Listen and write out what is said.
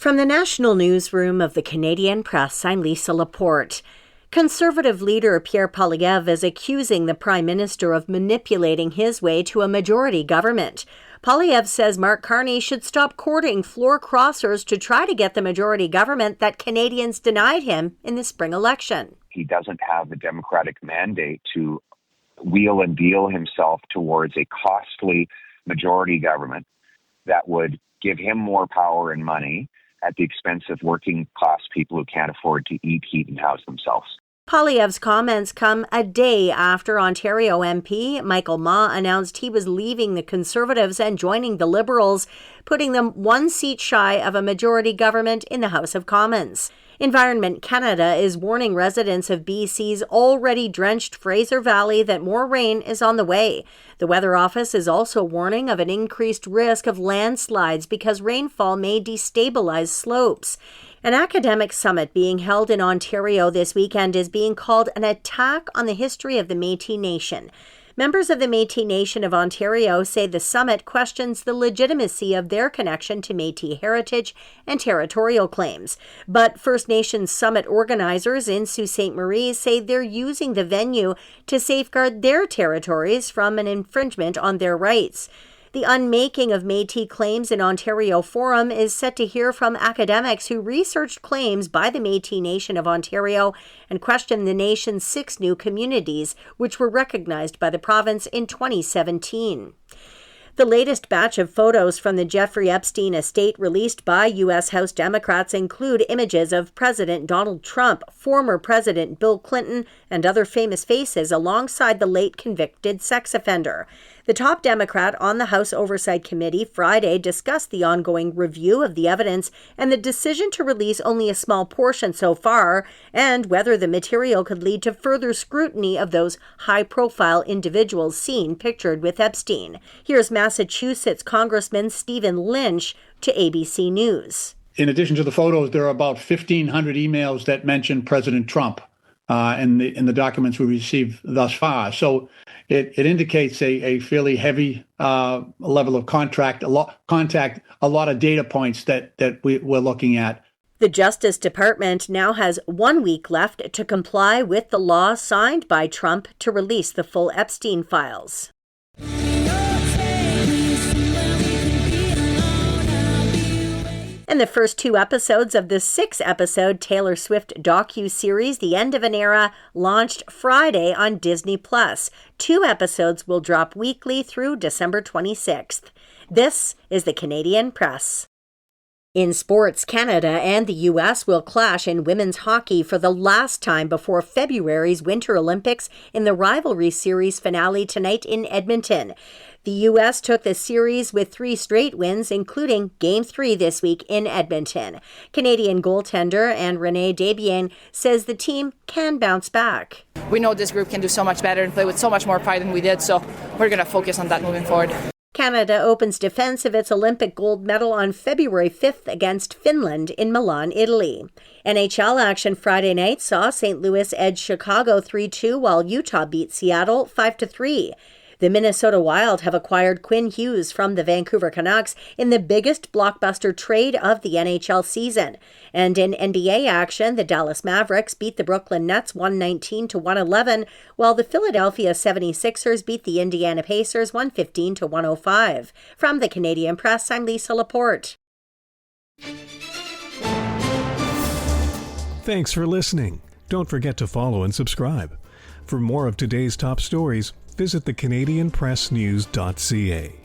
From the national newsroom of the Canadian Press, I'm Lisa Laporte. Conservative leader Pierre Poilievre is accusing the Prime Minister of manipulating his way to a majority government. Poilievre says Mark Carney should stop courting floor crossers to try to get the majority government that Canadians denied him in the spring election. He doesn't have the Democratic mandate to wheel and deal himself towards a costly majority government that would give him more power and money at the expense of working class people who can't afford to eat, heat, and house themselves. Poilievre's comments come a day after Ontario MP Michael Ma announced he was leaving the Conservatives and joining the Liberals, putting them one seat shy of a majority government in the House of Commons. Environment Canada is warning residents of BC's already drenched Fraser Valley that more rain is on the way. The Weather Office is also warning of an increased risk of landslides because rainfall may destabilize slopes. An academic summit being held in Ontario this weekend is being called an attack on the history of the Métis Nation. Members of the Métis Nation of Ontario say the summit questions the legitimacy of their connection to Métis heritage and territorial claims. But First Nations summit organizers in Sault Ste. Marie say they're using the venue to safeguard their territories from an infringement on their rights. The Unmaking of Métis Claims in Ontario Forum is set to hear from academics who researched claims by the Métis Nation of Ontario and questioned the nation's 6 new communities, which were recognized by the province in 2017. The latest batch of photos from the Jeffrey Epstein estate released by U.S. House Democrats include images of President Donald Trump, former President Bill Clinton, and other famous faces alongside the late convicted sex offender. The top Democrat on the House Oversight Committee Friday discussed the ongoing review of the evidence and the decision to release only a small portion so far, and whether the material could lead to further scrutiny of those high-profile individuals seen pictured with Epstein. Here's Massachusetts Congressman Stephen Lynch to ABC News. In addition to the photos, there are about 1,500 emails that mention President Trump in the documents we received thus far. So it indicates a fairly heavy level of contact, a lot of data points that we're looking at. The Justice Department now has 1 week left to comply with the law signed by Trump to release the full Epstein files. And the first 2 episodes of the 6-episode Taylor Swift Docuseries, The End of an Era, launched Friday on Disney+. 2 episodes will drop weekly through December 26th. This is the Canadian Press. In sports, Canada and the U.S. will clash in women's hockey for the last time before February's Winter Olympics in the rivalry series finale tonight in Edmonton. The U.S. took the series with 3 straight wins, including Game 3 this week in Edmonton. Canadian goaltender and Renee Desbiens says the team can bounce back. We know this group can do so much better and play with so much more pride than we did, so we're going to focus on that moving forward. Canada opens defense of its Olympic gold medal on February 5th against Finland in Milan, Italy. NHL action Friday night saw St. Louis edge Chicago 3-2 while Utah beat Seattle 5-3. The Minnesota Wild have acquired Quinn Hughes from the Vancouver Canucks in the biggest blockbuster trade of the NHL season. And in NBA action, the Dallas Mavericks beat the Brooklyn Nets 119-111, while the Philadelphia 76ers beat the Indiana Pacers 115-105. From the Canadian Press, I'm Lisa Laporte. Thanks for listening. Don't forget to follow and subscribe. For more of today's top stories, visit thecanadianpressnews.ca.